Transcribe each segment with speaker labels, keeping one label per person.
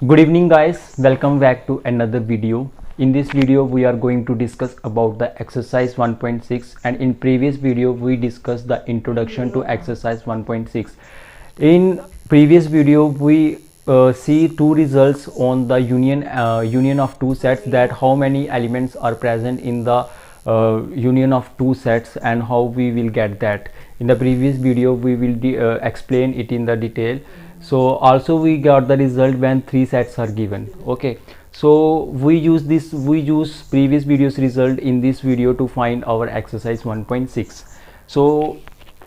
Speaker 1: Good evening guys, welcome back to another video. In this video we are going to discuss about the exercise 1.6, and in previous video we discussed the introduction to exercise 1.6. In previous video we see two results on the union of two sets, that how many elements are present in the union of two sets and how we will get that. In the previous video we will explain it in the detail. So also we got the result when three sets are given. Okay, so we use previous videos result in this video to find our exercise 1.6. so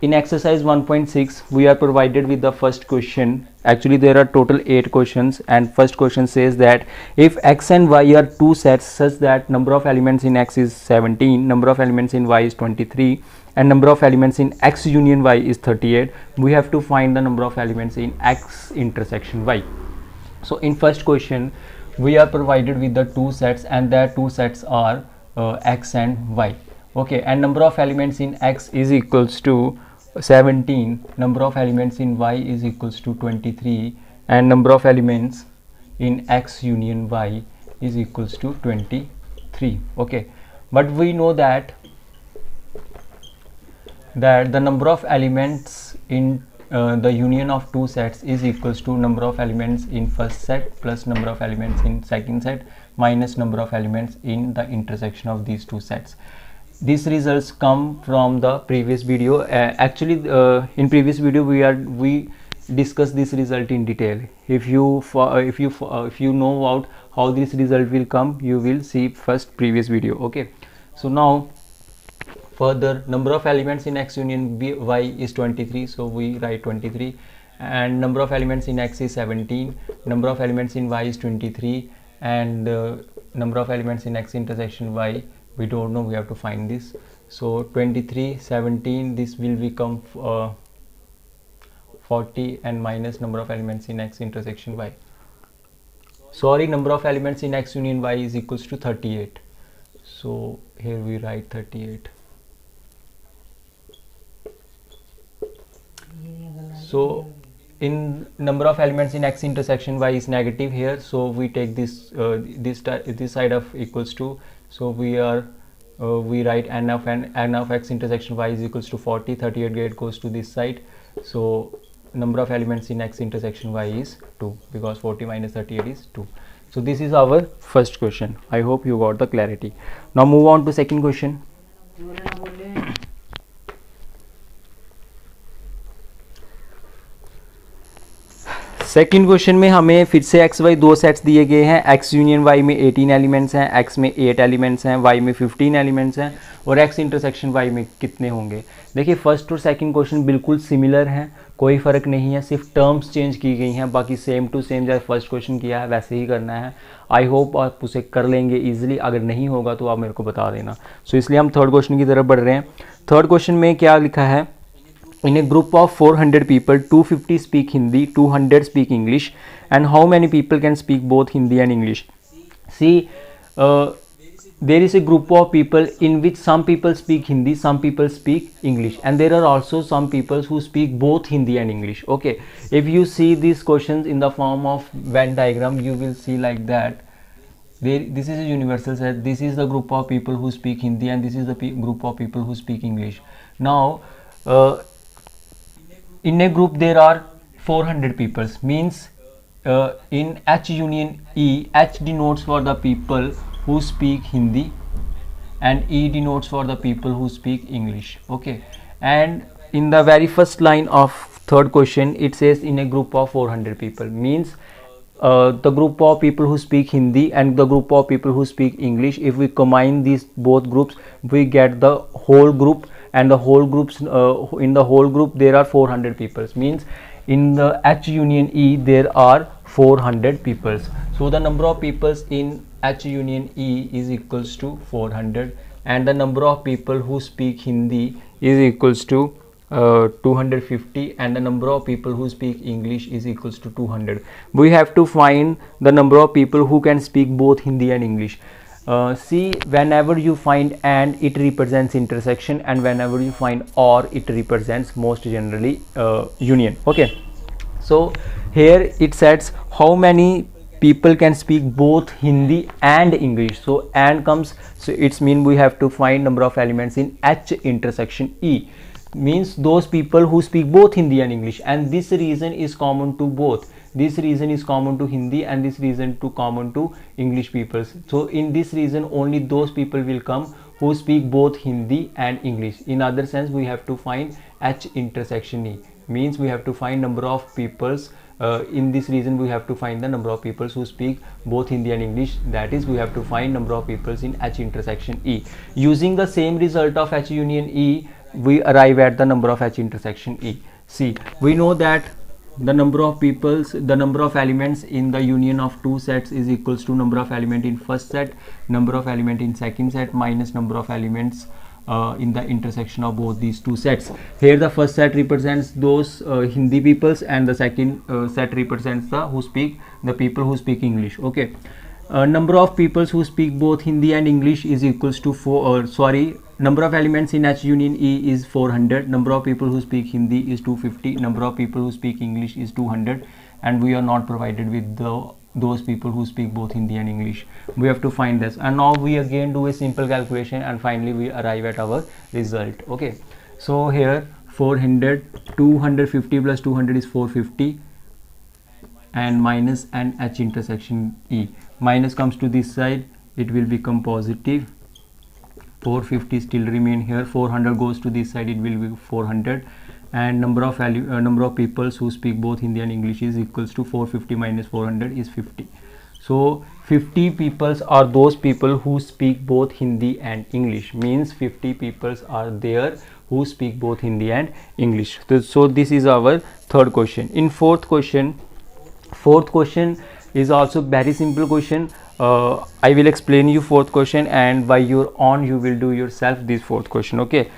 Speaker 1: in exercise 1.6 we are provided with the first question. Actually there are total 8 questions, and first question says that if x and y are two sets such that number of elements in x is 17, number of elements in y is 23, and number of elements in x union y is 38, we have to find the number of elements in x intersection y. So in first question we are provided with the two sets, and that two sets are x and y. Okay, and number of elements in x is equals to 17, number of elements in y is equals to 23, and number of elements in x union y is equals to 23. Okay, but we know that the number of elements in the union of two sets is equals to number of elements in first set plus number of elements in second set minus number of elements in the intersection of these two sets. These results come from the previous video. In previous video we discussed this result in detail. If you know about how this result will come, you will see first previous video. Okay, so now further, number of elements in x union y is 23, so we write 23, and number of elements in x is 17, number of elements in y is 23, and number of elements in x intersection y we don't know, we have to find this. So 23, 17, this will become 40, and minus number of elements in x intersection y. Sorry, number of elements in x union y is equals to 38, so here we write 38. So in number of elements in x intersection y is negative here, so we take this side of equals to, so we write n of x intersection y is equals to 40, 38 goes to this side, so number of elements in x intersection y is 2, because 40 minus 38 is 2. So this is our first question. I hope you got the clarity. Now move on to second question. Second question में हमें फिर से x Y दो sets दिए गए हैं. X union Y में 18 elements हैं, एक्स में 8 एलिमेंट्स हैं, वाई में 15 एलिमेंट्स हैं, और एक्स इंटरसेक्शन वाई में कितने होंगे. देखिए फर्स्ट और सेकंड क्वेश्चन बिल्कुल सिमिलर हैं, कोई फ़र्क नहीं है, सिर्फ टर्म्स चेंज की गई हैं, बाकी सेम टू सेम जैसे फर्स्ट क्वेश्चन किया है वैसे ही करना है. आई होप आप उसे कर लेंगे ईजिली. अगर नहीं होगा तो आप मेरे को बता देना. सो इसलिए हम थर्ड क्वेश्चन की तरफ बढ़ रहे हैं. थर्ड क्वेश्चन में क्या लिखा है, in a group of 400 people 250 speak Hindi, 200 speak English, and how many people can speak both Hindi and English. See, there is a group of people in which some people speak Hindi, some people speak English, and there are also some people who speak both Hindi and English. Okay, if you see these questions in the form of Venn diagram, you will see like that. This is a universal set, this is the group of people who speak Hindi, and this is the group of people who speak English. Now in a group there are 400 people, means in H union E, H denotes for the people who speak Hindi and E denotes for the people who speak English. Okay, and in the very first line of third question it says in a group of 400 people, means the group of people who speak Hindi and the group of people who speak English, if we combine these both groups we get the whole group, and the whole groups in the whole group there are 400 people, means in the H union E there are 400 people. So the number of peoples in H union E is equals to 400, and the number of people who speak Hindi is equals to 250, and the number of people who speak English is equals to 200. We have to find the number of people who can speak both Hindi and English. See, whenever you find and, it represents intersection, and whenever you find or, it represents most generally union. Okay, so here it says how many people can speak both Hindi and English. So and comes, so it's mean we have to find number of elements in H intersection E, means those people who speak both Hindi and English, and this region is common to both. This region is common to Hindi and this region to common to English peoples. So in this region only those people will come who speak both Hindi and English. In other sense, we have to find H intersection E, means we have to find number of peoples in this region. We have to find the number of peoples who speak both Hindi and English, that is we have to find number of peoples in H intersection E. Using the same result of H union E, we arrive at the number of H intersection E. See, we know that the number of peoples, the number of elements in the union of two sets is equals to number of element in first set, number of element in second set, minus number of elements in the intersection of both these two sets. Here the first set represents those Hindi peoples, and the second set represents the people who speak English. Okay, number of peoples who speak both Hindi and English is equals to 4, number of elements in H union E is 400, number of people who speak Hindi is 250, number of people who speak English is 200, and we are not provided with those people who speak both Hindi and English. We have to find this, and now we again do a simple calculation, and finally we arrive at our result. Okay, so here 400, 250 plus 200 is 450, and minus and H intersection E. Minus comes to this side, it will become positive. 450 still remain here, 400 goes to this side, it will be 400, and number of peoples who speak both Hindi and English is equals to 450 minus 400 is 50. So 50 peoples are those people who speak both Hindi and English, means 50 peoples are there who speak both Hindi and English. So this is our third question. In fourth question is also very simple question. I will explain you fourth question, and by your own you will do yourself this fourth question. Okay,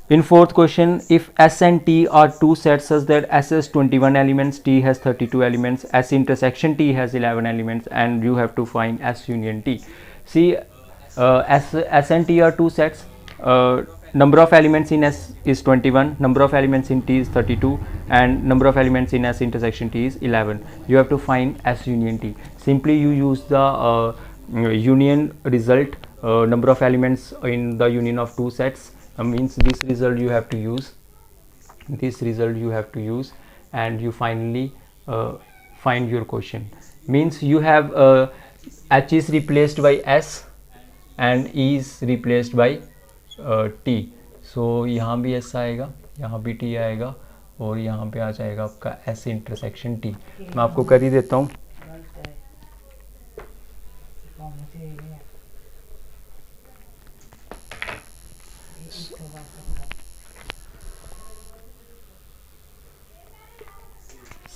Speaker 1: in fourth question, if S and T are two sets such that S has 21 elements, T has 32 elements, S intersection T has 11 elements, and you have to find S union T. See, S and T are two sets, number of elements in S is 21, number of elements in T is 32, and number of elements in S intersection T is 11. You have to find S union T. Simply you use the union result, number of elements in the union of two sets, means this result you have to use, and you finally find your question. Means you have H is replaced by S and E is replaced by T. So यहाँ भी S आएगा, यहाँ भी T आएगा, और यहाँ पे आ जाएगा आपका S इंटरसेक्शन T. मैं आपको कर ही देता हूँ.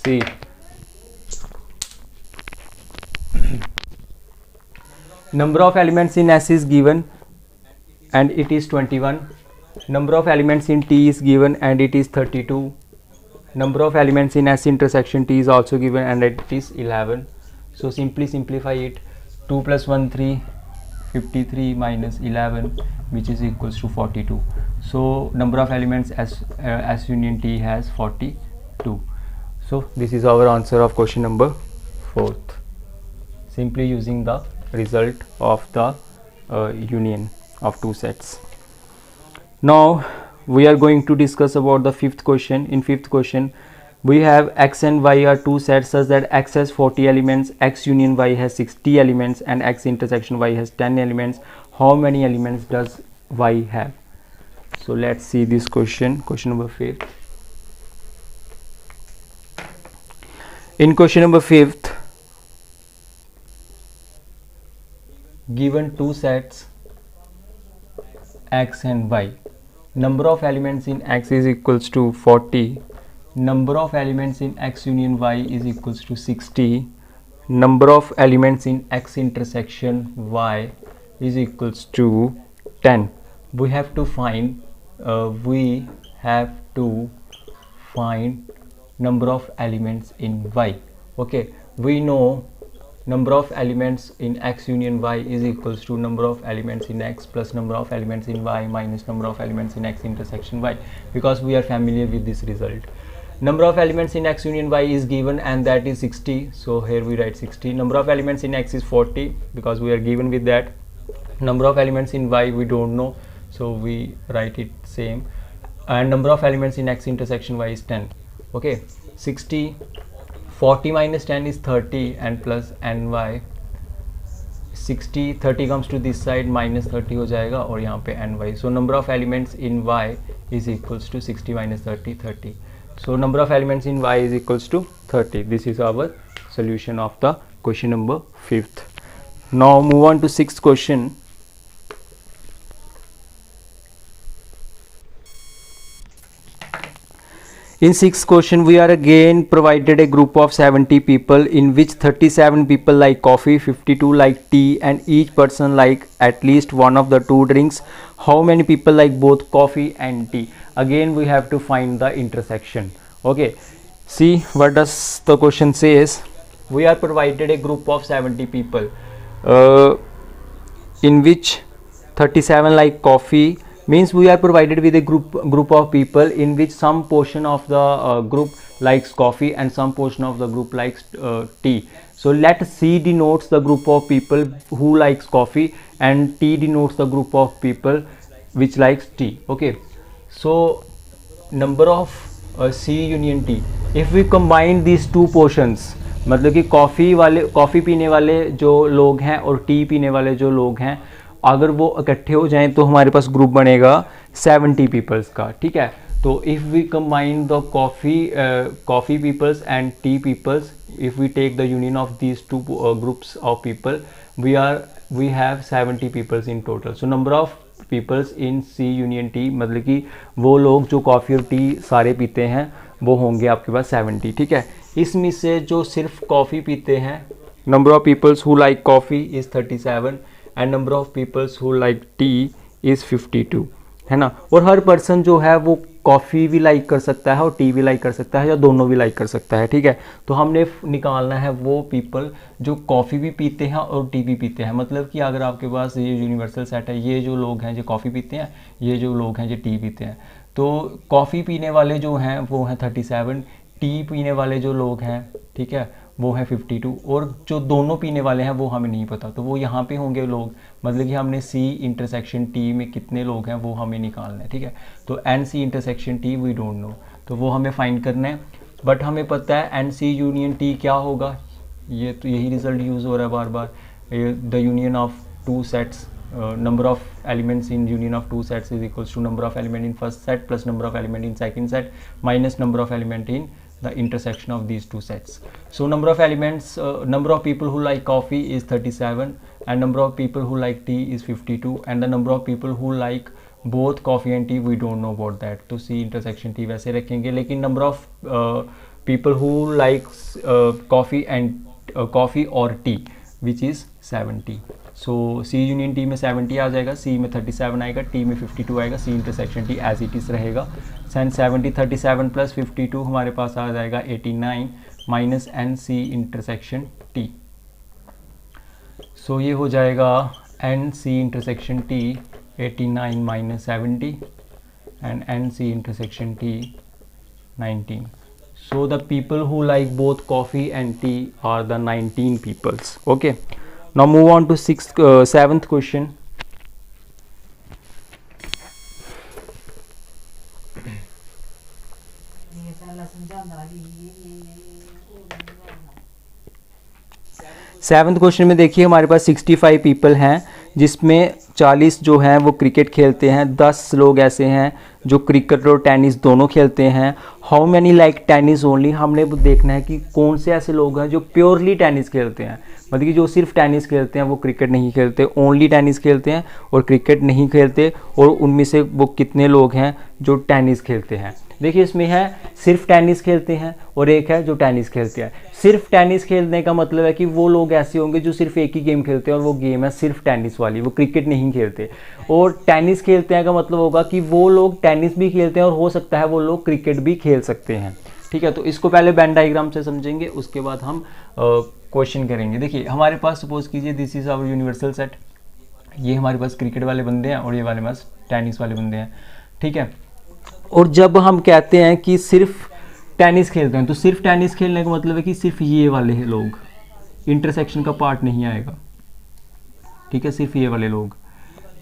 Speaker 1: See, number of elements in S is given and it is 21. Number of elements in T is given and it is 32. Number of elements in S intersection T is also given and it is 11. So simply simplify it. 2 plus 1 3, 53 minus 11, which is equals to 42. So number of elements S union T has 42. So this is our answer of question number 4th, simply using the result of the union of two sets. Now we are going to discuss about the fifth question. In fifth question, we have X and Y are two sets such that X has 40 elements, X union Y has 60 elements, and X intersection Y has 10 elements. How many elements does Y have? So let's see this question, question number 5. In question number 5th, given two sets X and Y, number of elements in X is equals to 40, number of elements in X union Y is equals to 60, number of elements in X intersection Y is equals to 10. We have to find number of elements in Y. Okay, we know number of elements in X union Y is equals to number of elements in X plus number of elements in Y minus number of elements in X intersection Y, because we are familiar with this result. Number of elements in X union Y is given and that is 60, so here we write 60. Number of elements in X is 40 because we are given with that. Number of elements in Y we don't know, so we write it same. And number of elements in X intersection Y is 10. Okay, 60, 40 minus 10 is 30 and plus ny 60, 30 comes to this side, minus 30 हो जाएगा और यहाँ पे ny. So number of elements in Y is equals to 60 minus 30, 30. So number of elements in Y is equals to 30. This is our solution of the question number 5th. Now move on to 6th question. In 6th question, we are again provided a group of 70 people in which 37 people like coffee, 52 like tea, and each person like at least one of the two drinks. How many people like both coffee and tea? Again, we have to find the intersection. Okay, see what does the question says. We are provided a group of 70 people in which 37 like coffee. Means we are provided with a group of people in which some portion of the group likes coffee and some portion of the group likes tea. So let C denotes the group of people who likes coffee and T denotes the group of people which likes tea. Okay, so number of C union T, if we combine these two portions, मतलब कि coffee पीने वाले जो लोग हैं और T पीने वाले जो लोग हैं, अगर वो इकट्ठे हो जाएं तो हमारे पास ग्रुप बनेगा 70 पीपल्स का. ठीक है, तो if we combine the coffee peoples and tea peoples, if we take the union of these two groups of people, we have 70 peoples in total. So number of peoples in C union T, मतलब कि वो लोग जो coffee और T सारे पीते हैं वो होंगे आपके पास 70. ठीक है, इसमें से जो सिर्फ कॉफ़ी पीते हैं, number of peoples who like coffee is 37 and number of peoples who like tea is 52, है ना. और हर पर्सन जो है वो कॉफ़ी भी लाइक कर सकता है और टी भी लाइक कर सकता है या दोनों भी लाइक कर सकता है. ठीक है, तो हमने निकालना है वो पीपल जो कॉफ़ी भी पीते हैं और टी भी पीते हैं. मतलब कि अगर आपके पास ये यूनिवर्सल सेट है, ये जो लोग हैं जो कॉफ़ी पीते हैं, ये जो लोग हैं जो टी पीते हैं, तो कॉफ़ी पीने वाले जो हैं वो हैं 37, टी पीने वाले जो लोग हैं, ठीक है, वो है 52, और जो दोनों पीने वाले हैं वो हमें नहीं पता, तो वो यहाँ पे होंगे लोग. मतलब कि हमने सी इंटरसेक्शन टी में कितने लोग हैं वो हमें निकालना है. ठीक है, तो N C intersection T we don't know, तो वो हमें फाइंड करना है. बट हमें पता है एन सी यूनियन टी क्या होगा, ये तो यही रिजल्ट यूज़ हो रहा है बार बार. The union of two sets, number of elements in union of two sets is equals to number of element in first set plus number of element in second set minus number of element in the intersection of these two sets. So number of elements, number of people who like coffee is 37 and number of people who like tea is 52 and the number of people who like both coffee and tea we don't know about that. तो C intersection T वैसे रखेंगे, लेकिन number of people who likes coffee and coffee or tea which is 70. So C union T में 70 आ जाएगा, सी में 37 आएगा, T में 52 आएगा, C intersection T as it is रहेगा. एंड 70 37 प्लस 52 हमारे पास आ जाएगा 89 minus N C intersection T. So ये हो जाएगा N C intersection T 89 minus 70 and N C intersection T 19. So the people who like both coffee and tea are the 19 peoples. Okay. Now move on to 7th question. Seventh question में देखिए हमारे पास 65 people हैं जिसमें 40 जो हैं वो cricket खेलते हैं, 10 लोग ऐसे हैं जो क्रिकेट और टेनिस दोनों खेलते हैं. How many like tennis only, हमने देखना है कि कौन से ऐसे लोग हैं जो प्योरली टेनिस खेलते हैं, मतलब कि जो सिर्फ टेनिस खेलते हैं वो क्रिकेट नहीं खेलते, ओनली टेनिस खेलते हैं और क्रिकेट नहीं खेलते, और उनमें से वो कितने लोग हैं जो टेनिस खेलते हैं. देखिए इसमें है सिर्फ टेनिस खेलते हैं और एक है जो टेनिस खेलते हैं. सिर्फ टेनिस खेलने का मतलब है कि वो लोग ऐसे होंगे जो सिर्फ एक ही गेम खेलते हैं और वो गेम है सिर्फ टेनिस वाली, वो क्रिकेट नहीं खेलते. और टेनिस खेलते हैं का मतलब होगा कि वो लोग टेनिस भी खेलते हैं और हो सकता है वो लोग क्रिकेट भी खेल सकते हैं. ठीक है, तो इसको पहले वेन डायग्राम से समझेंगे, उसके बाद हम क्वेश्चन करेंगे. देखिए हमारे पास सपोज कीजिए this is our universal set, ये हमारे पास क्रिकेट वाले बंदे हैं और ये वाले पास टेनिस वाले बंदे हैं. ठीक है, और जब हम कहते हैं कि सिर्फ टेनिस खेलते हैं, तो सिर्फ टेनिस खेलने का मतलब है कि सिर्फ ये वाले लोग, इंटरसेक्शन का पार्ट नहीं आएगा, ठीक है, सिर्फ ये वाले लोग।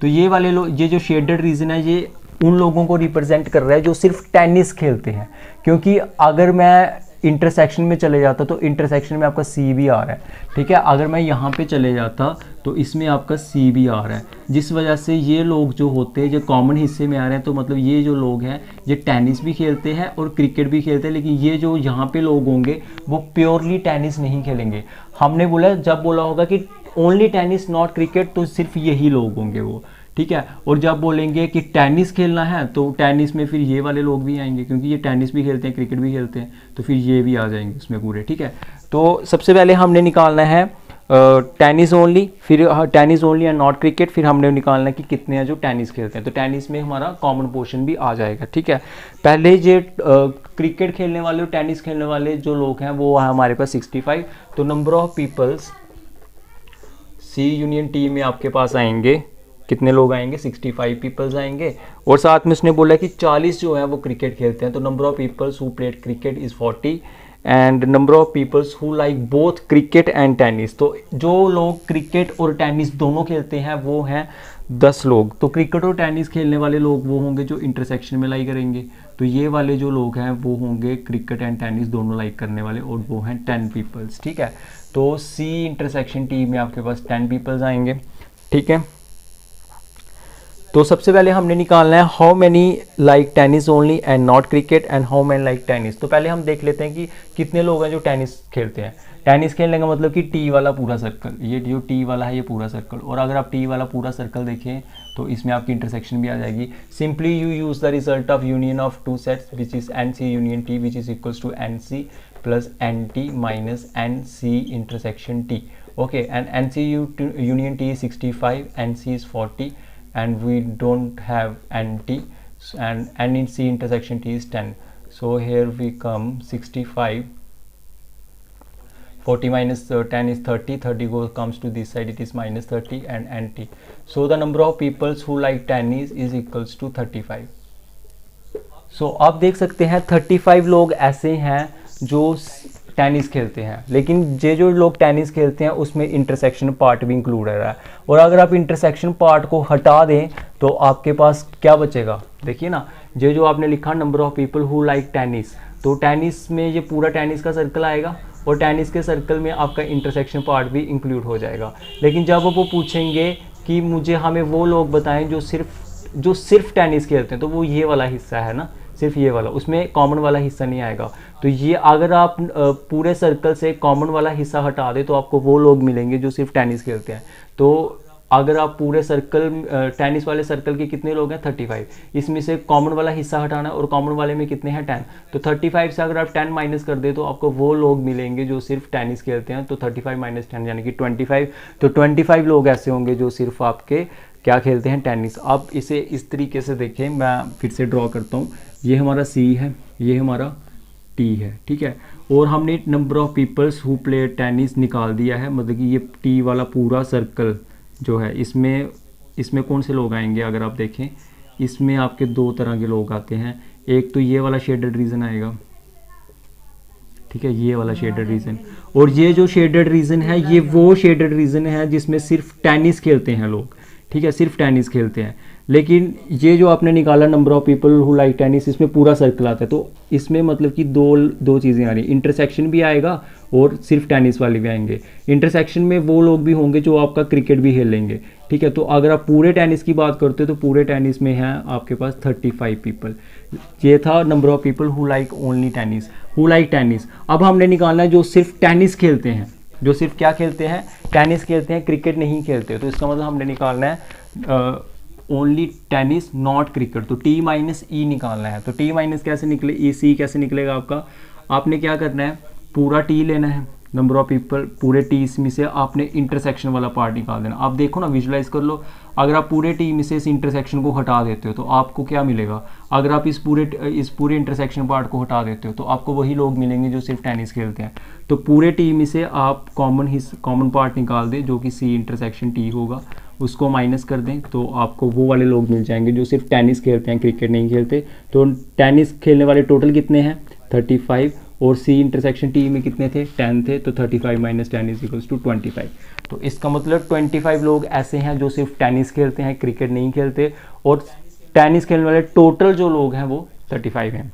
Speaker 1: तो ये वाले लोग, ये जो शेडेड रीजन है, ये उन लोगों को रिप्रेजेंट कर रहा है जो सिर्फ टेनिस खेलते हैं, क्योंकि अगर मैं इंटरसेक्शन में चले जाता तो इंटरसेक्शन में आपका सी भी आ रहा है, ठीक है, अगर मैं यहाँ पे चले जाता तो इसमें आपका सी भी आ रहा है, जिस वजह से ये लोग जो होते हैं जो कॉमन हिस्से में आ रहे हैं, तो मतलब ये जो लोग हैं ये टेनिस भी खेलते हैं और क्रिकेट भी खेलते हैं, लेकिन ये जो यहाँ पे लोग होंगे वो प्योरली टेनिस नहीं खेलेंगे। हमने बोला, जब बोला होगा कि ओनली टेनिस नॉट क्रिकेट, तो सिर्फ यही लोग होंगे वो, ठीक है। और जब बोलेंगे कि टेनिस खेलना है तो टेनिस में फिर ये वाले लोग भी आएंगे, क्योंकि ये टेनिस भी खेलते हैं क्रिकेट भी खेलते हैं, तो फिर ये भी आ जाएंगे उसमें पूरे, ठीक है। तो सबसे पहले हमने निकालना है टेनिस ओनली, फिर tennis only and not cricket, फिर हमने निकालना है कि कितने हैं जो टेनिस खेलते हैं, तो टेनिस में हमारा कॉमन पोर्शन भी आ जाएगा, ठीक है। पहले जो क्रिकेट खेलने वाले और टेनिस खेलने वाले जो लोग हैं वो है हमारे पास 65, तो number of peoples C union T में आपके पास आएंगे, कितने लोग आएंगे, 65 पीपल्स आएंगे, और साथ में उसने बोला कि 40 जो है वो क्रिकेट खेलते हैं, तो number of peoples who played cricket is 40 and number of peoples who like both cricket and tennis, तो जो लोग क्रिकेट और टेनिस दोनों खेलते हैं वो हैं 10 लोग। तो क्रिकेट और टेनिस खेलने वाले लोग वो होंगे जो इंटरसेक्शन में लाइक करेंगे, तो ये वाले जो लोग हैं वो होंगे क्रिकेट एंड टेनिस दोनों लाइक करने वाले, और वो हैं 10 पीपल्स, ठीक है। तो सी इंटरसेक्शन टी में आपके पास 10 पीपल्स आएंगे, ठीक है। तो सबसे पहले हमने निकालना है how many like tennis only and not cricket and how many like tennis. तो पहले हम देख लेते हैं कि कितने लोग हैं जो टेनिस खेलते हैं। टेनिस खेलने का मतलब कि टी वाला पूरा सर्कल, ये जो टी वाला है ये पूरा सर्कल, और अगर आप टी वाला पूरा सर्कल देखें तो इसमें आपकी इंटरसेक्शन भी आ जाएगी। Simply you use the result of union of two sets which is N C union T which is equals to N C plus N T minus N C intersection T, okay, and N C union T is 65, N C is 40 and we don't have NT, and N in C intersection T is 10, so here we come 65, 40 minus 10 is 30, 30 comes to this side, it is minus 30 and NT, so the number of peoples who like tennis is equals to 35। so आप देख सकते हैं 35 लोग ऐसे हैं जो tennis खेलते हैं, लेकिन ये जो लोग टेनिस खेलते हैं उसमें इंटरसेक्शन पार्ट भी इंक्लूड है, और अगर आप इंटरसेक्शन पार्ट को हटा दें तो आपके पास क्या बचेगा, देखिए ना, ये जो आपने लिखा number of people who like tennis, तो टेनिस में ये पूरा टेनिस का सर्कल आएगा, और टेनिस के सर्कल में आपका इंटरसेक्शन पार्ट भी इंक्लूड हो जाएगा। लेकिन जब वो पूछेंगे कि मुझे हमें वो लोग बताएं जो सिर्फ टेनिस खेलते हैं, तो वो ये वाला हिस्सा है ना, सिर्फ ये वाला, उसमें कॉमन वाला हिस्सा नहीं आएगा। तो ये अगर आप पूरे सर्कल से कॉमन वाला हिस्सा हटा दें तो आपको वो लोग मिलेंगे जो सिर्फ टेनिस खेलते हैं। तो अगर आप पूरे सर्कल टेनिस वाले सर्कल के कितने लोग हैं 35, इसमें से कॉमन वाला हिस्सा हटाना है, और कॉमन वाले में कितने हैं 10, तो 35 से अगर आप 10 माइनस कर दे तो आपको वो लोग मिलेंगे जो सिर्फ टेनिस खेलते हैं। तो 35 माइनस 10 यानी कि 25, तो 25 लोग ऐसे होंगे जो सिर्फ आपके क्या खेलते हैं, टेनिस। आप इसे इस तरीके से देखें, मैं फिर से ड्रॉ करता हूँ, ये हमारा सी है, ये हमारा टी है, ठीक है, और हमने number of peoples who play tennis निकाल दिया है, मतलब कि ये टी वाला पूरा सर्कल जो है इसमें कौन से लोग आएंगे, अगर आप देखें इसमें आपके दो तरह के लोग आते हैं, एक तो ये वाला शेडेड रीजन आएगा, ठीक है, ये वाला शेडेड रीजन, और ये जो शेडेड रीजन है ये वो शेडेड रीजन है जिसमें सिर्फ टेनिस खेलते हैं लोग, ठीक है, सिर्फ टेनिस खेलते हैं। लेकिन ये जो आपने निकाला number of people who like tennis, इसमें पूरा सर्कल आता है, तो इसमें मतलब कि दो चीज़ें आ रही हैं, इंटरसेक्शन भी आएगा और सिर्फ टेनिस वाले भी आएंगे। इंटरसेक्शन में वो लोग भी होंगे जो आपका क्रिकेट भी खेलेंगे, ठीक है। तो अगर आप पूरे टेनिस की बात करते हो तो पूरे टेनिस में हैं आपके पास 35 पीपल। ये था number of people who like only tennis, who like tennis. अब हमने निकालना है जो सिर्फ टेनिस खेलते हैं, जो सिर्फ क्या खेलते हैं, टेनिस खेलते हैं, क्रिकेट नहीं खेलते। तो इसका मतलब हमने निकालना है ओनली टेनिस नॉट क्रिकेट, तो टी माइनस ई निकालना है। तो टी माइनस कैसे निकले, ई सी कैसे निकलेगा आपका, आपने क्या करना है, पूरा टी लेना है, नंबर ऑफ पीपल पूरे टी में से आपने इंटरसेक्शन वाला पार्ट निकाल देना। आप देखो ना, विजुलाइज कर लो, अगर आप पूरे टी में से इस इंटरसेक्शन को हटा देते हो तो आपको क्या मिलेगा, अगर आप इस पूरे इंटरसेक्शन पार्ट को हटा देते हो तो आपको वही लोग मिलेंगे जो सिर्फ टेनिस खेलते हैं। तो पूरे टी में से आप कॉमन पार्ट निकाल दें जो कि सी इंटरसेक्शन टी होगा, उसको माइनस कर दें तो आपको वो वाले लोग मिल जाएंगे जो सिर्फ टेनिस खेलते हैं, क्रिकेट नहीं खेलते। तो टेनिस खेलने वाले टोटल कितने हैं 35 और सी इंटरसेक्शन टी में कितने थे 10 थे, तो 35 माइनस 10 इज इक्वल्स टू 25। तो इसका मतलब 25 लोग ऐसे हैं जो सिर्फ टेनिस खेलते हैं, क्रिकेट नहीं खेलते, और टेनिस खेलने वाले टोटल जो लोग हैं वो 35 हैं।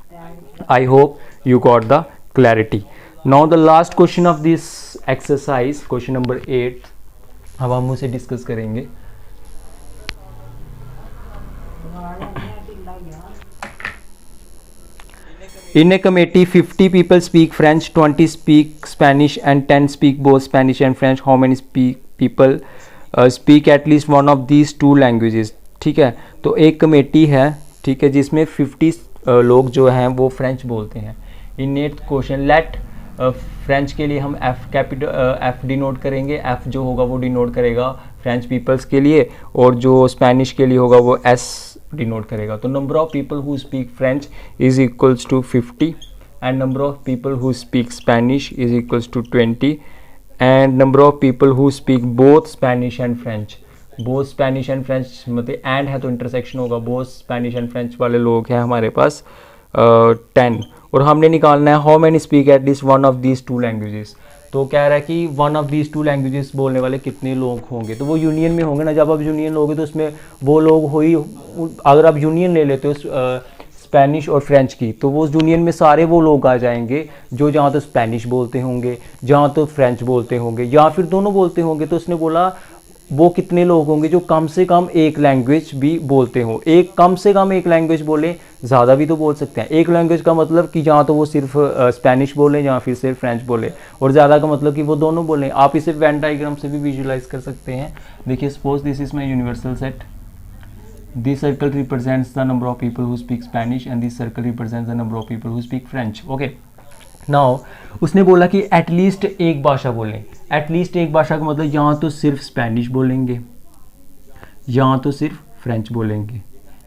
Speaker 1: I hope you got the clarity. Now the last question of this exercise, question number 8, अब हम उसे डिस्कस करेंगे। In a committee, 50 people speak French, 20 speak Spanish, and 10 speak both Spanish and French. How many people speak at least one of these two languages? ठीक है, तो एक committee है, ठीक है, जिसमें 50 लोग जो हैं वो फ्रेंच बोलते हैं। इन 8th क्वेश्चन, लेट फ्रेंच के लिए हम एफ डिनोट करेंगे, एफ जो होगा वो डिनोट करेगा फ्रेंच पीपल्स के लिए, और जो स्पेनिश के लिए होगा वो एस डिनोट करेगा। तो number of people who speak French is equals to 50 and number of people who speak Spanish is equals to 20 and number of people who speak both Spanish and French, both Spanish and French, मतलब and है तो intersection होगा, both Spanish and French वाले लोग हैं हमारे पास 10, और हमने निकालना है how many speak at least one of these two languages. तो कह रहा है कि one of these two languages बोलने वाले कितने लोग होंगे, तो वो यूनियन में होंगे ना। जब आप यूनियन लोगे तो उसमें वो लोग हो ही, अगर आप यूनियन ले लेते हो स्पेनिश और फ्रेंच की, तो वो यूनियन में सारे वो लोग आ जाएंगे जो जहाँ तो स्पेनिश बोलते होंगे, जहाँ तो फ्रेंच बोलते होंगे, या फिर दोनों बोलते होंगे। तो उसने बोला वो कितने लोग होंगे जो कम से कम एक लैंग्वेज भी बोलते हो, एक कम से कम एक लैंग्वेज बोले, ज़्यादा भी तो बोल सकते हैं। एक लैंग्वेज का मतलब कि जहाँ तो वो सिर्फ स्पेनिश बोले या फिर सिर्फ फ्रेंच बोले, और ज़्यादा का मतलब कि वो दोनों बोलें। आप इसे वेन डायग्राम से भी विजुलाइज कर सकते हैं। देखिए, suppose this is my universal set, this circle represents the number of people who speak Spanish and this circle represents the number of people who speak French. Okay, now उसने बोला कि at least एक भाषा बोलें। एटलीस्ट एक भाषा का मतलब यहाँ तो सिर्फ स्पेनिश बोलेंगे, यहाँ तो सिर्फ फ्रेंच बोलेंगे,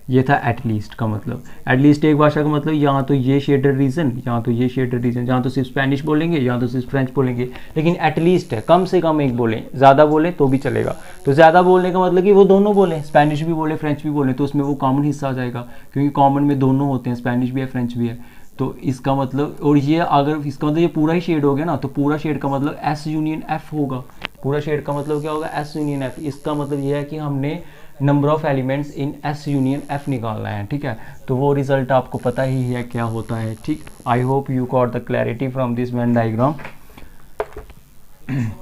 Speaker 1: ये था एटलीस्ट का मतलब। एटलीस्ट एक भाषा का मतलब यहाँ तो ये शेडेड रीजन, यहाँ तो ये शेडेड रीजन, जहाँ तो सिर्फ स्पेनिश बोलेंगे, यहाँ तो सिर्फ फ्रेंच बोलेंगे, लेकिन एटलीस्ट है, कम से कम एक बोलें। ज़्यादा बोले तो भी चलेगा। तो ज़्यादा बोलने का मतलब कि वो दोनों बोलें, स्पेनिश भी बोले फ्रेंच भी बोले, तो उसमें वो कॉमन हिस्सा आ जाएगा, क्योंकि कॉमन में दोनों होते हैं, स्पेनिश भी है फ्रेंच भी है। तो इसका मतलब, और ये अगर इसका मतलब ये पूरा ही शेड हो गया ना, तो पूरा शेड का मतलब एस यूनियन एफ होगा। पूरा शेड का मतलब क्या होगा, एस यूनियन एफ। इसका मतलब ये है कि हमने number of elements in S union F निकालना है, ठीक है। तो वो रिजल्ट आपको पता ही है क्या होता है, ठीक। I hope you got the clarity from this Venn diagram.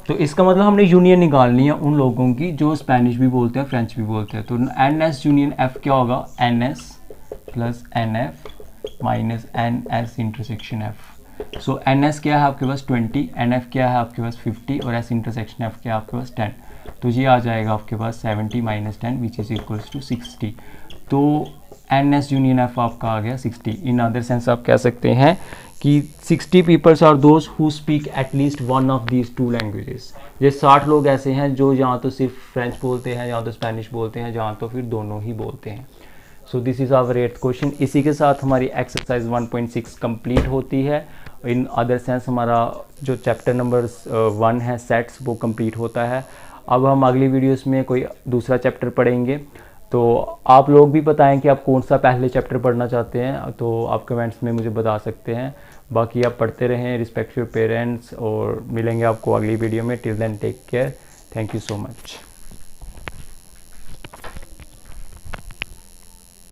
Speaker 1: तो इसका मतलब हमने यूनियन निकालनी है उन लोगों की जो स्पेनिश भी बोलते हैं, फ्रेंच भी बोलते हैं। तो एन एस यूनियन एफ क्या होगा, N S plus N F minus N S intersection F. So N S क्या है आपके पास 20, एन एफ क्या है आपके पास 50, और एस इंटरसेक्शन एफ क्या है आपके पास 10। तो ये आ जाएगा आपके पास 70 minus 10 which is equals to 60। तो एन एस यूनियन एफ आपका आ गया 60। इन अदर सेंस आप कह सकते हैं कि 60 peoples are those who speak at least one of these two languages. ये 60 लोग ऐसे हैं जो यहाँ तो सिर्फ फ्रेंच बोलते हैं, यहाँ तो स्पेनिश बोलते हैं, जहाँ तो फिर दोनों ही बोलते हैं। So this is our 8th question. इसी के साथ हमारी एक्सरसाइज 1.6 कंप्लीट होती है। इन अदर सेंस हमारा जो चैप्टर नंबर 1 है सेट्स, वो कंप्लीट होता है। अब हम अगली वीडियोस में कोई दूसरा चैप्टर पढ़ेंगे। तो आप लोग भी बताएं कि आप कौन सा पहले चैप्टर पढ़ना चाहते हैं, तो आप कमेंट्स में मुझे बता सकते हैं। बाकी आप पढ़ते रहें, रिस्पेक्ट योर पेरेंट्स, और मिलेंगे आपको अगली वीडियो में। Till then take care, thank you so much.